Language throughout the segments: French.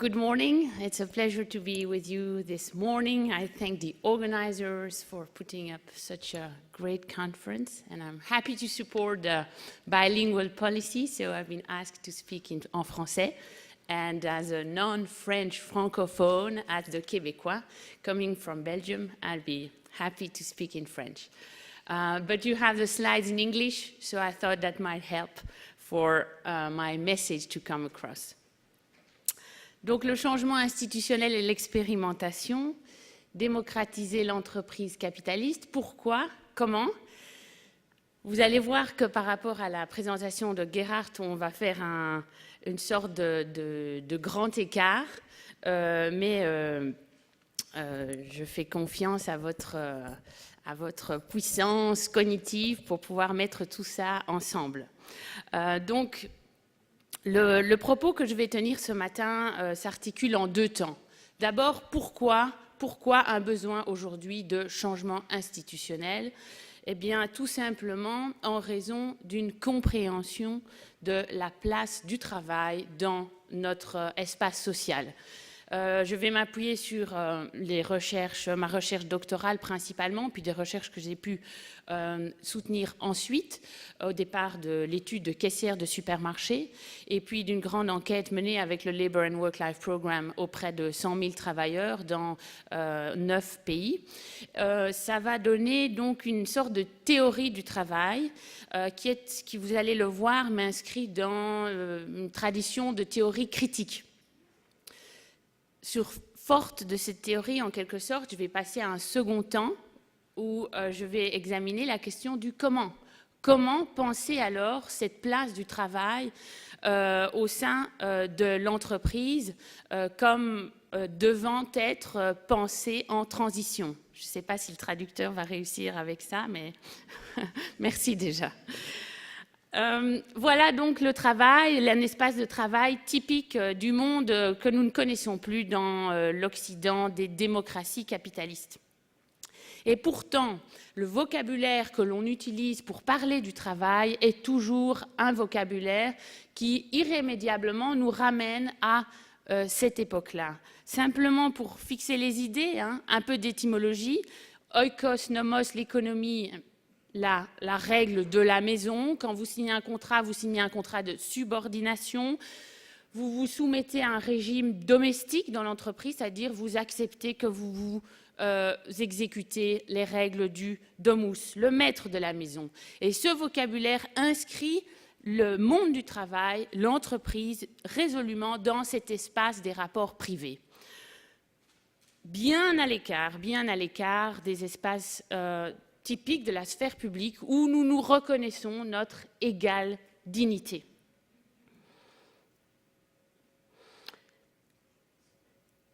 Good morning. It's a pleasure to be with you this morning. I thank the organizers for putting up such a great conference, and I'm happy to support the bilingual policy, so I've been asked to speak en français. And as a non-French francophone, as the Québécois, coming from Belgium, I'll be happy to speak in French. But you have the slides in English, so I thought that might help for my message to come across. Donc le changement institutionnel et l'expérimentation, démocratiser l'entreprise capitaliste, pourquoi, comment? Vous allez voir que par rapport à la présentation de Gerhard, on va faire une sorte de grand écart, mais je fais confiance à votre puissance cognitive pour pouvoir mettre tout ça ensemble. Donc, le propos que je vais tenir ce matin s'articule en deux temps. D'abord, pourquoi un besoin aujourd'hui de changement institutionnel? Eh bien, tout simplement en raison d'une compréhension de la place du travail dans notre espace social. Je vais m'appuyer sur ma recherche doctorale principalement, puis des recherches que j'ai pu soutenir ensuite, au départ de l'étude de caissière de supermarché, et puis d'une grande enquête menée avec le Labour and Work-Life Programme auprès de 100 000 travailleurs dans 9 pays. Ça va donner donc une sorte de théorie du travail qui, vous allez le voir, m'inscrit dans une tradition de théorie critique. Forte de cette théorie, en quelque sorte, je vais passer à un second temps où je vais examiner la question du comment. Comment penser alors cette place du travail au sein de l'entreprise comme devant être pensée en transition? Je ne sais pas si le traducteur va réussir avec ça, mais merci déjà. Voilà donc le travail, un espace de travail typique du monde que nous ne connaissons plus dans l'Occident des démocraties capitalistes. Et pourtant, le vocabulaire que l'on utilise pour parler du travail est toujours un vocabulaire qui irrémédiablement nous ramène à cette époque-là. Simplement pour fixer les idées, un peu d'étymologie, oikos, nomos, l'économie, la règle de la maison. Quand vous signez un contrat de subordination. Vous vous soumettez à un régime domestique dans l'entreprise, c'est-à-dire vous acceptez que vous exécutez les règles du domus, le maître de la maison. Et ce vocabulaire inscrit le monde du travail, l'entreprise, résolument dans cet espace des rapports privés. Bien à l'écart des espaces typique de la sphère publique où nous nous reconnaissons notre égale dignité.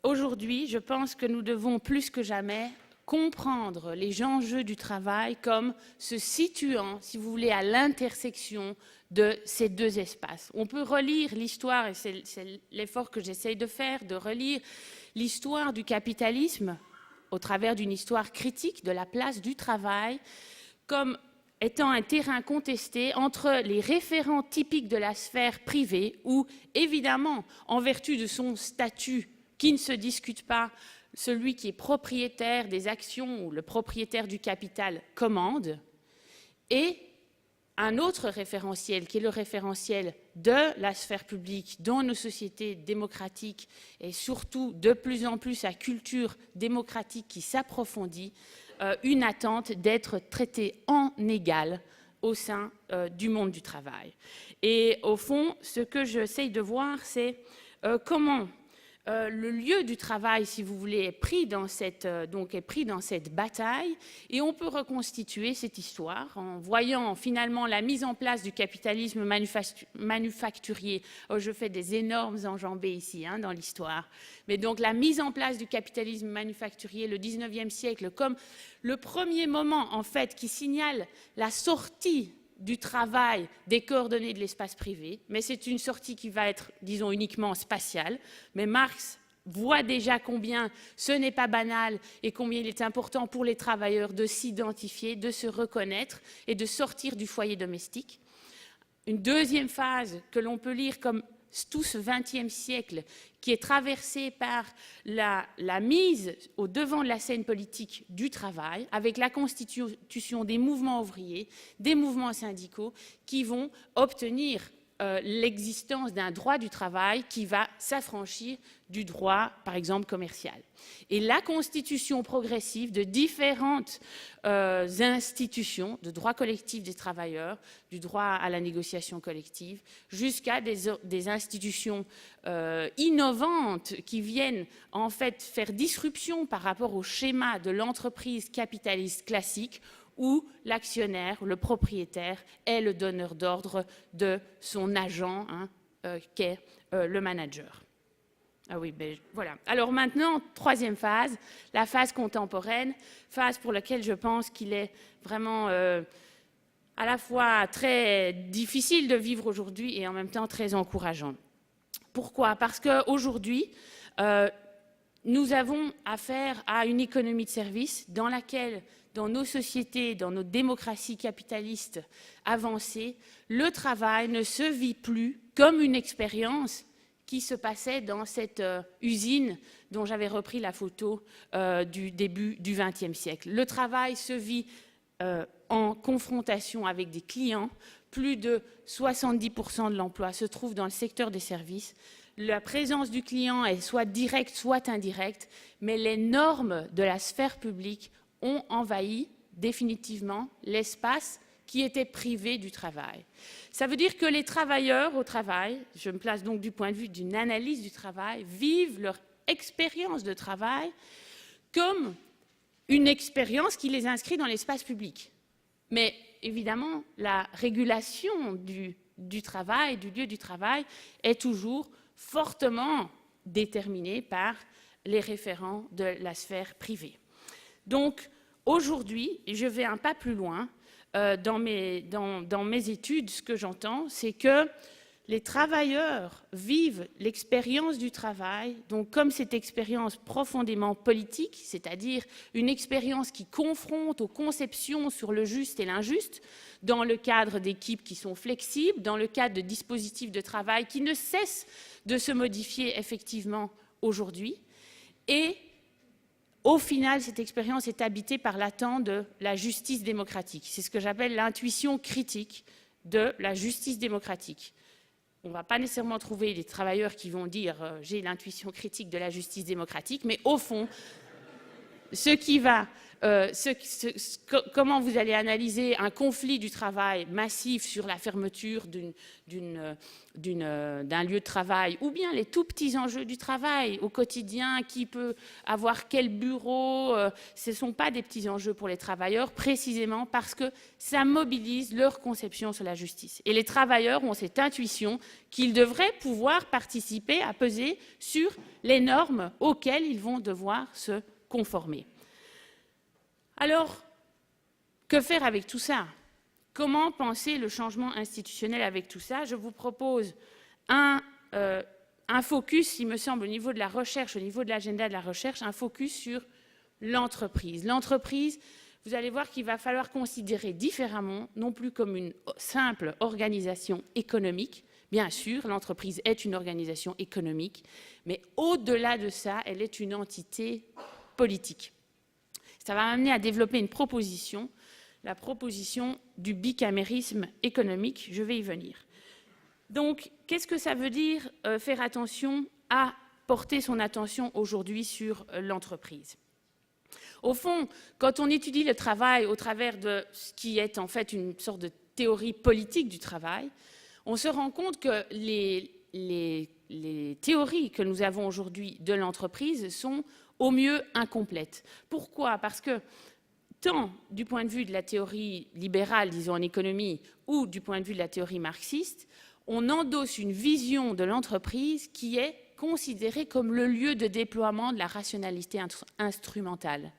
Aujourd'hui, je pense que nous devons plus que jamais comprendre les enjeux du travail comme se situant, si vous voulez, à l'intersection de ces deux espaces. On peut relire l'histoire, et c'est l'effort que j'essaye de faire, de relire l'histoire du capitalisme au travers d'une histoire critique de la place du travail, comme étant un terrain contesté entre les référents typiques de la sphère privée, où, évidemment, en vertu de son statut qui ne se discute pas, celui qui est propriétaire des actions ou le propriétaire du capital commande, et un autre référentiel qui est le référentiel de la sphère publique dans nos sociétés démocratiques et surtout de plus en plus à culture démocratique qui s'approfondit, une attente d'être traité en égal au sein du monde du travail. Et au fond, ce que j'essaye de voir, c'est comment le lieu du travail, si vous voulez, est pris dans cette bataille, et on peut reconstituer cette histoire en voyant finalement la mise en place du capitalisme manufacturier. Oh, je fais des énormes enjambées ici dans l'histoire. Mais donc la mise en place du capitalisme manufacturier, le 19e siècle, comme le premier moment en fait qui signale la sortie du travail des coordonnées de l'espace privé, mais c'est une sortie qui va être, disons, uniquement spatiale. Mais Marx voit déjà combien ce n'est pas banal et combien il est important pour les travailleurs de s'identifier, de se reconnaître et de sortir du foyer domestique. Une deuxième phase que l'on peut lire comme tout ce XXe siècle qui est traversé par la mise au devant de la scène politique du travail, avec la constitution des mouvements ouvriers, des mouvements syndicaux, qui vont obtenir l'existence d'un droit du travail qui va s'affranchir du droit, par exemple, commercial. Et la constitution progressive de différentes institutions de droit collectif des travailleurs, du droit à la négociation collective, jusqu'à des institutions innovantes qui viennent en fait faire disruption par rapport au schéma de l'entreprise capitaliste classique, où l'actionnaire, le propriétaire, est le donneur d'ordre de son agent, qu'est le manager. Ah oui, ben voilà. Alors maintenant, troisième phase, la phase contemporaine, phase pour laquelle je pense qu'il est vraiment à la fois très difficile de vivre aujourd'hui et en même temps très encourageant. Pourquoi? Parce qu'aujourd'hui, nous avons affaire à une économie de services dans laquelle, dans nos sociétés, dans nos démocraties capitalistes avancées, le travail ne se vit plus comme une expérience qui se passait dans cette usine dont j'avais repris la photo du début du XXe siècle. Le travail se vit en confrontation avec des clients. Plus de 70% de l'emploi se trouve dans le secteur des services. La présence du client est soit directe, soit indirecte, mais les normes de la sphère publique ont envahi définitivement l'espace qui était privé du travail. Ça veut dire que les travailleurs au travail, je me place donc du point de vue d'une analyse du travail, vivent leur expérience de travail comme une expérience qui les inscrit dans l'espace public. Mais évidemment, la régulation du travail, du lieu du travail, est toujours fortement déterminée par les référents de la sphère privée. Donc, aujourd'hui, je vais un pas plus loin, dans mes études, ce que j'entends, c'est que les travailleurs vivent l'expérience du travail, donc comme cette expérience profondément politique, c'est-à-dire une expérience qui confronte aux conceptions sur le juste et l'injuste, dans le cadre d'équipes qui sont flexibles, dans le cadre de dispositifs de travail qui ne cessent de se modifier effectivement aujourd'hui. Et au final, cette expérience est habitée par l'attente de la justice démocratique. C'est ce que j'appelle l'intuition critique de la justice démocratique. On ne va pas nécessairement trouver des travailleurs qui vont dire « j'ai l'intuition critique de la justice démocratique », mais au fond, comment vous allez analyser un conflit du travail massif sur la fermeture d'un lieu de travail, ou bien les tout petits enjeux du travail au quotidien, qui peut avoir quel bureau, ce ne sont pas des petits enjeux pour les travailleurs, précisément parce que ça mobilise leur conception sur la justice. Et les travailleurs ont cette intuition qu'ils devraient pouvoir participer à peser sur les normes auxquelles ils vont devoir se conformer. Alors, que faire avec tout ça? Comment penser le changement institutionnel avec tout ça? Je vous propose un focus, il me semble, au niveau de la recherche, au niveau de l'agenda de la recherche, un focus sur l'entreprise. L'entreprise, vous allez voir qu'il va falloir considérer différemment, non plus comme une simple organisation économique. Bien sûr, l'entreprise est une organisation économique, mais au-delà de ça, elle est une entité politique. Ça va m'amener à développer une proposition, la proposition du bicamérisme économique. Je vais y venir. Donc, qu'est-ce que ça veut dire faire attention à porter son attention aujourd'hui sur l'entreprise? Au fond, quand on étudie le travail au travers de ce qui est en fait une sorte de théorie politique du travail, on se rend compte que les théories que nous avons aujourd'hui de l'entreprise sont au mieux incomplète. Pourquoi? Parce que tant du point de vue de la théorie libérale, disons en économie, ou du point de vue de la théorie marxiste, on endosse une vision de l'entreprise qui est considérée comme le lieu de déploiement de la rationalité instrumentale.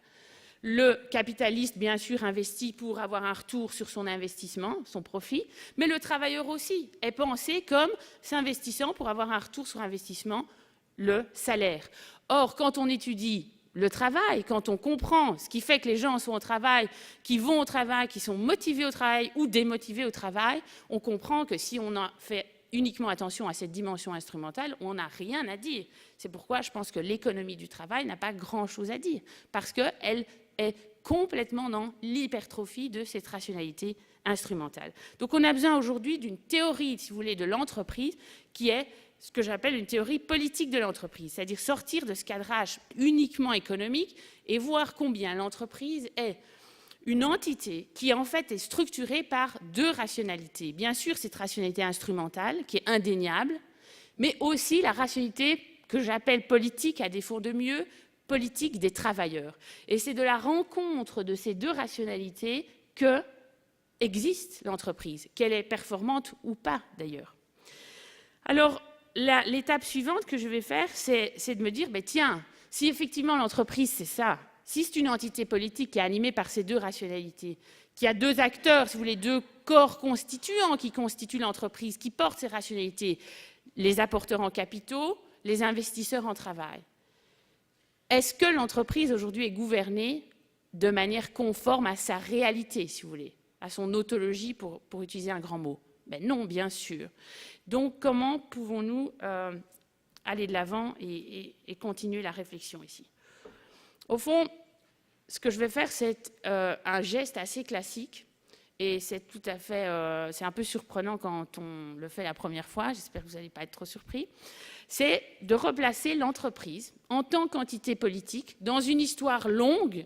Le capitaliste, bien sûr, investit pour avoir un retour sur son investissement, son profit, mais le travailleur aussi est pensé comme s'investissant pour avoir un retour sur investissement, le salaire. Or, quand on étudie le travail, quand on comprend ce qui fait que les gens sont au travail, qui vont au travail, qui sont motivés au travail ou démotivés au travail, on comprend que si on en fait uniquement attention à cette dimension instrumentale, on n'a rien à dire. C'est pourquoi je pense que l'économie du travail n'a pas grand-chose à dire, parce qu'elle est complètement dans l'hypertrophie de cette rationalité instrumentale. Donc on a besoin aujourd'hui d'une théorie, si vous voulez, de l'entreprise qui est ce que j'appelle une théorie politique de l'entreprise, c'est-à-dire sortir de ce cadrage uniquement économique et voir combien l'entreprise est une entité qui en fait est structurée par deux rationalités. Bien sûr, cette rationalité instrumentale qui est indéniable, mais aussi la rationalité que j'appelle politique, à défaut de mieux, politique des travailleurs. Et c'est de la rencontre de ces deux rationalités que existe l'entreprise, qu'elle est performante ou pas d'ailleurs. Alors, l'étape suivante que je vais faire, c'est de me dire, ben, tiens, si effectivement l'entreprise c'est ça, si c'est une entité politique qui est animée par ces deux rationalités, qui a deux acteurs, si vous voulez, deux corps constituants qui constituent l'entreprise, qui portent ces rationalités, les apporteurs en capitaux, les investisseurs en travail. Est-ce que l'entreprise aujourd'hui est gouvernée de manière conforme à sa réalité, si vous voulez, à son ontologie, pour utiliser un grand mot? Ben non, bien sûr. Donc, comment pouvons-nous aller de l'avant et continuer la réflexion ici? Au fond, ce que je vais faire, c'est un geste assez classique, et c'est tout à fait, c'est un peu surprenant quand on le fait la première fois, j'espère que vous n'allez pas être trop surpris, c'est de replacer l'entreprise en tant qu'entité politique dans une histoire longue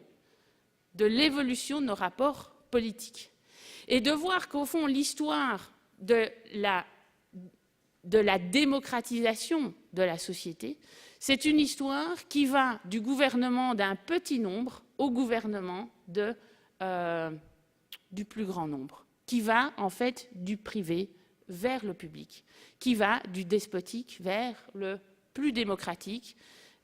de l'évolution de nos rapports politiques. Et de voir qu'au fond, l'histoire de la démocratisation de la société, c'est une histoire qui va du gouvernement d'un petit nombre au gouvernement du plus grand nombre, qui va en fait du privé vers le public, qui va du despotique vers le plus démocratique,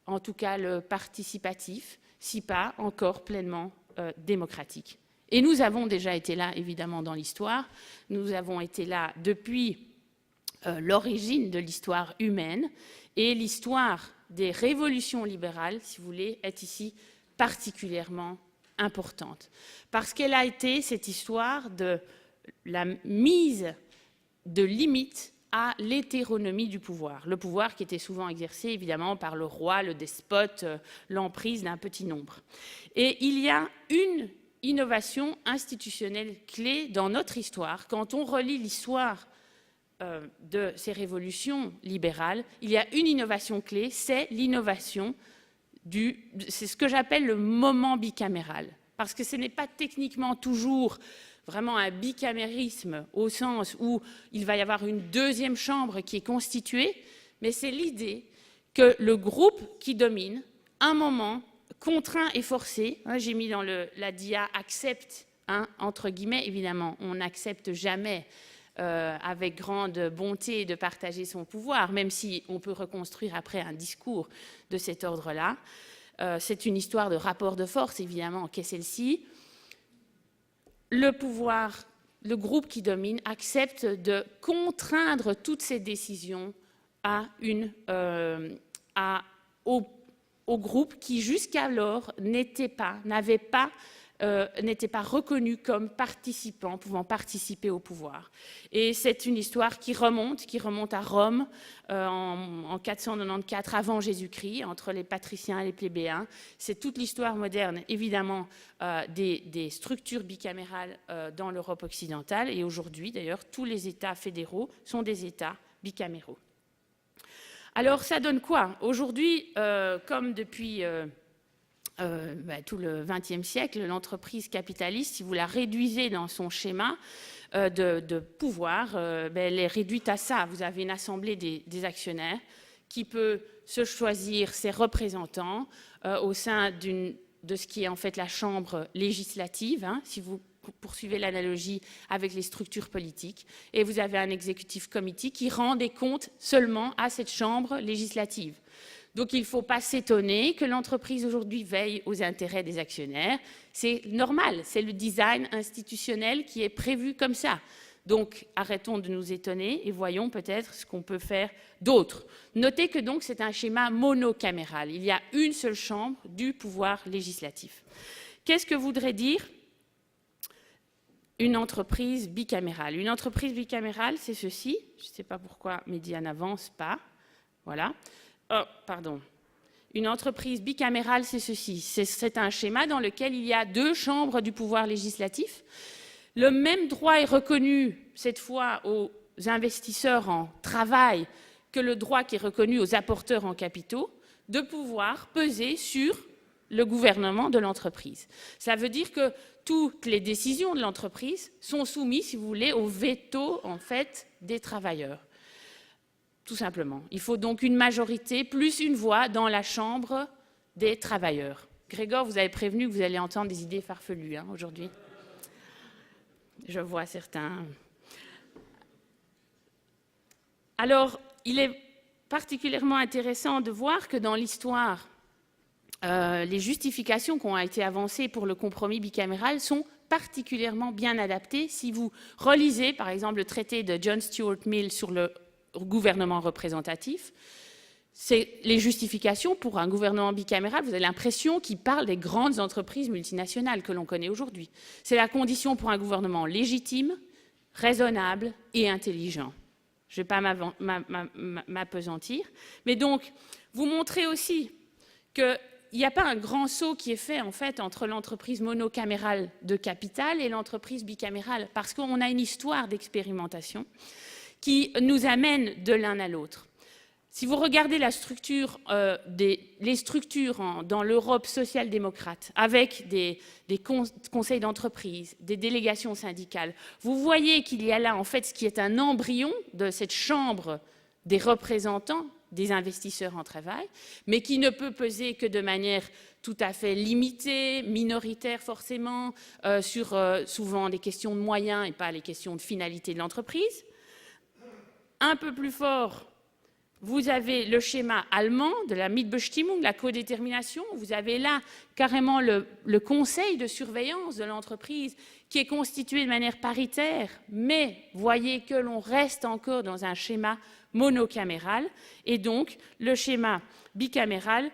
en tout cas le participatif, si pas encore pleinement démocratique. Et nous avons déjà été là, évidemment, dans l'histoire. Nous avons été là depuis l'origine de l'histoire humaine, et l'histoire des révolutions libérales, si vous voulez, est ici particulièrement importante. Parce qu'elle a été cette histoire de la mise de limites à l'hétéronomie du pouvoir. Le pouvoir qui était souvent exercé, évidemment, par le roi, le despote, l'emprise d'un petit nombre. Et il y a une innovation institutionnelle clé dans notre histoire. Quand on relit l'histoire de ces révolutions libérales, il y a une innovation clé, c'est l'innovation c'est ce que j'appelle le moment bicaméral. Parce que ce n'est pas techniquement toujours vraiment un bicamérisme au sens où il va y avoir une deuxième chambre qui est constituée, mais c'est l'idée que le groupe qui domine, un moment, contraint et forcé, j'ai mis dans la dia accepte, entre guillemets, évidemment, on n'accepte jamais avec grande bonté de partager son pouvoir, même si on peut reconstruire après un discours de cet ordre-là. C'est une histoire de rapport de force, évidemment, qu'est celle-ci. Le pouvoir, le groupe qui domine, accepte de contraindre toutes ces décisions au groupe qui, jusqu'alors, n'était pas reconnu comme participant, pouvant participer au pouvoir. Et c'est une histoire qui remonte à Rome en 494 avant Jésus-Christ, entre les patriciens et les plébéiens. C'est toute l'histoire moderne, évidemment, des structures bicamérales dans l'Europe occidentale. Et aujourd'hui, d'ailleurs, tous les États fédéraux sont des États bicaméraux. Alors, ça donne quoi? Aujourd'hui, comme depuis tout le XXe siècle, l'entreprise capitaliste, si vous la réduisez dans son schéma de pouvoir, elle est réduite à ça. Vous avez une assemblée des actionnaires qui peut se choisir ses représentants au sein de ce qui est en fait la chambre législative, si vous poursuivez l'analogie avec les structures politiques, et vous avez un executive committee qui rend des comptes seulement à cette chambre législative. Donc il ne faut pas s'étonner que l'entreprise aujourd'hui veille aux intérêts des actionnaires. C'est normal, c'est le design institutionnel qui est prévu comme ça. Donc arrêtons de nous étonner et voyons peut-être ce qu'on peut faire d'autre. Notez que donc c'est un schéma monocaméral. Il y a une seule chambre du pouvoir législatif. Qu'est-ce que voudrait dire une entreprise bicamérale. Une entreprise bicamérale, c'est ceci. Je ne sais pas pourquoi Mehdi n'avance pas. Voilà. Oh, pardon. Une entreprise bicamérale, c'est ceci. C'est un schéma dans lequel il y a 2 chambres du pouvoir législatif. Le même droit est reconnu, cette fois, aux investisseurs en travail que le droit qui est reconnu aux apporteurs en capitaux, de pouvoir peser sur le gouvernement de l'entreprise. Ça veut dire que toutes les décisions de l'entreprise sont soumises, si vous voulez, au veto, en fait, des travailleurs. Tout simplement. Il faut donc une majorité plus une voix dans la chambre des travailleurs. Grégoire, vous avez prévenu que vous allez entendre des idées farfelues aujourd'hui. Je vois certains. Alors, il est particulièrement intéressant de voir que dans l'histoire, les justifications qui ont été avancées pour le compromis bicaméral sont particulièrement bien adaptées. Si vous relisez, par exemple, le traité de John Stuart Mill sur le gouvernement représentatif, c'est les justifications pour un gouvernement bicaméral, vous avez l'impression qu'il parle des grandes entreprises multinationales que l'on connaît aujourd'hui. C'est la condition pour un gouvernement légitime, raisonnable et intelligent. Je ne vais pas m'appesantir. Mais donc, vous montrez aussi qu'il n'y a pas un grand saut qui est fait, en fait, entre l'entreprise monocamérale de capital et l'entreprise bicamérale, parce qu'on a une histoire d'expérimentation qui nous amène de l'un à l'autre. Si vous regardez la structure, les structures dans l'Europe social-démocrate, avec des conseils d'entreprise, des délégations syndicales, vous voyez qu'il y a là, en fait, ce qui est un embryon de cette chambre des représentants des investisseurs en travail, mais qui ne peut peser que de manière tout à fait limitée, minoritaire forcément, sur souvent des questions de moyens et pas les questions de finalité de l'entreprise. Un peu plus fort, vous avez le schéma allemand de la Mitbestimmung, la codétermination. Vous avez là carrément le conseil de surveillance de l'entreprise qui est constitué de manière paritaire, mais voyez que l'on reste encore dans un schéma monocaméral, et donc le schéma bicaméral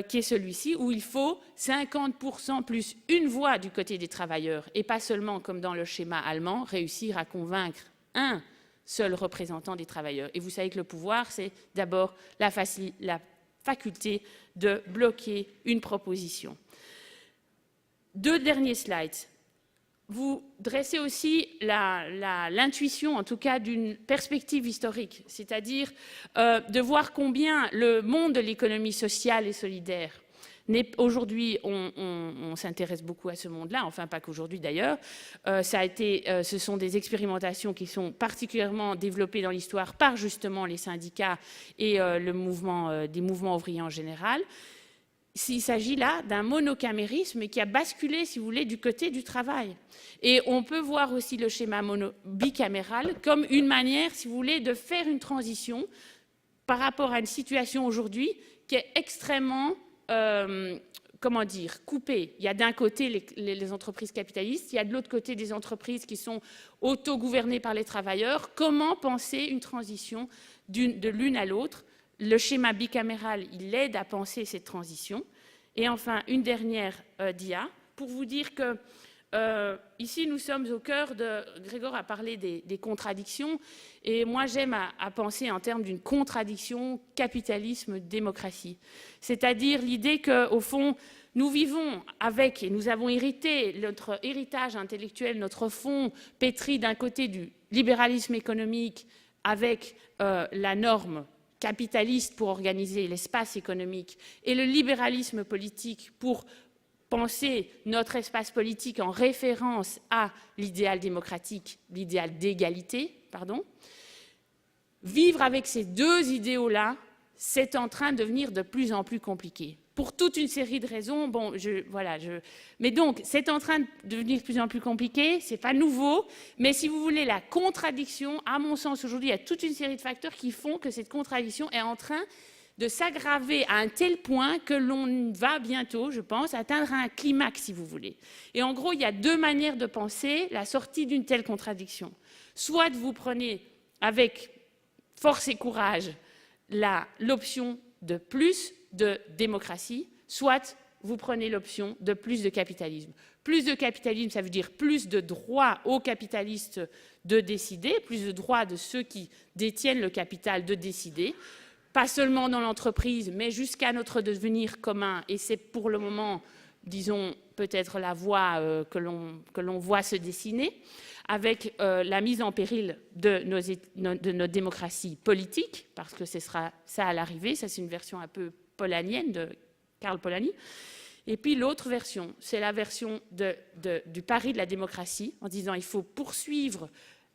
qui est celui-ci, où il faut 50% plus une voix du côté des travailleurs, et pas seulement, comme dans le schéma allemand, réussir à convaincre un seul représentant des travailleurs. Et vous savez que le pouvoir, c'est d'abord la faculté de bloquer une proposition. 2 derniers slides. Vous dressez aussi l'intuition, en tout cas, d'une perspective historique, c'est-à-dire de voir combien le monde de l'économie sociale et solidaire, aujourd'hui, on s'intéresse beaucoup à ce monde-là, enfin pas qu'aujourd'hui d'ailleurs. Ce sont des expérimentations qui sont particulièrement développées dans l'histoire par justement les syndicats et des mouvements ouvriers en général. Il s'agit là d'un monocamérisme qui a basculé, si vous voulez, du côté du travail. Et on peut voir aussi le schéma bicaméral comme une manière, si vous voulez, de faire une transition par rapport à une situation aujourd'hui qui est extrêmement coupé. Il y a d'un côté les entreprises capitalistes, il y a de l'autre côté des entreprises qui sont autogouvernées par les travailleurs. Comment penser une transition de l'une à l'autre? Le schéma bicaméral, il aide à penser cette transition. Et enfin, une dernière dia pour vous dire que ici, nous sommes au cœur de... Grégoire a parlé des contradictions, et moi, j'aime à penser en termes d'une contradiction capitalisme-démocratie. C'est-à-dire l'idée qu'au fond, nous vivons avec, et nous avons hérité, notre héritage intellectuel, notre fond pétri d'un côté du libéralisme économique avec la norme capitaliste pour organiser l'espace économique et le libéralisme politique pour penser notre espace politique en référence à l'idéal démocratique, l'idéal d'égalité, pardon. Vivre avec ces 2 idéaux-là, c'est en train de devenir de plus en plus compliqué. Pour toute une série de raisons, mais donc, c'est en train de devenir de plus en plus compliqué, c'est pas nouveau, mais si vous voulez, la contradiction, à mon sens, aujourd'hui, il y a toute une série de facteurs qui font que cette contradiction est en train de s'aggraver à un tel point que l'on va bientôt, je pense, atteindre un climax, si vous voulez. Et en gros, il y a 2 manières de penser la sortie d'une telle contradiction. Soit vous prenez avec force et courage l'option de plus de démocratie, soit vous prenez l'option de plus de capitalisme. Plus de capitalisme, ça veut dire plus de droits aux capitalistes de décider, plus de droits de ceux qui détiennent le capital de décider, pas seulement dans l'entreprise, mais jusqu'à notre devenir commun. Et c'est pour le moment, disons, peut-être la voie que l'on voit se dessiner, avec la mise en péril de notre démocratie politique, parce que ce sera ça à l'arrivée. Ça, c'est une version un peu polanyienne de Karl Polanyi. Et puis l'autre version, c'est la version du pari de la démocratie, en disant il faut poursuivre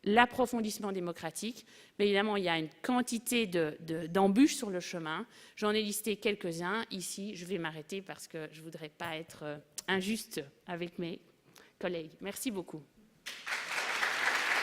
l'approfondissement démocratique. Mais évidemment, il y a une quantité d'embûches sur le chemin. J'en ai listé quelques-uns. Ici, je vais m'arrêter parce que je ne voudrais pas être injuste avec mes collègues. Merci beaucoup.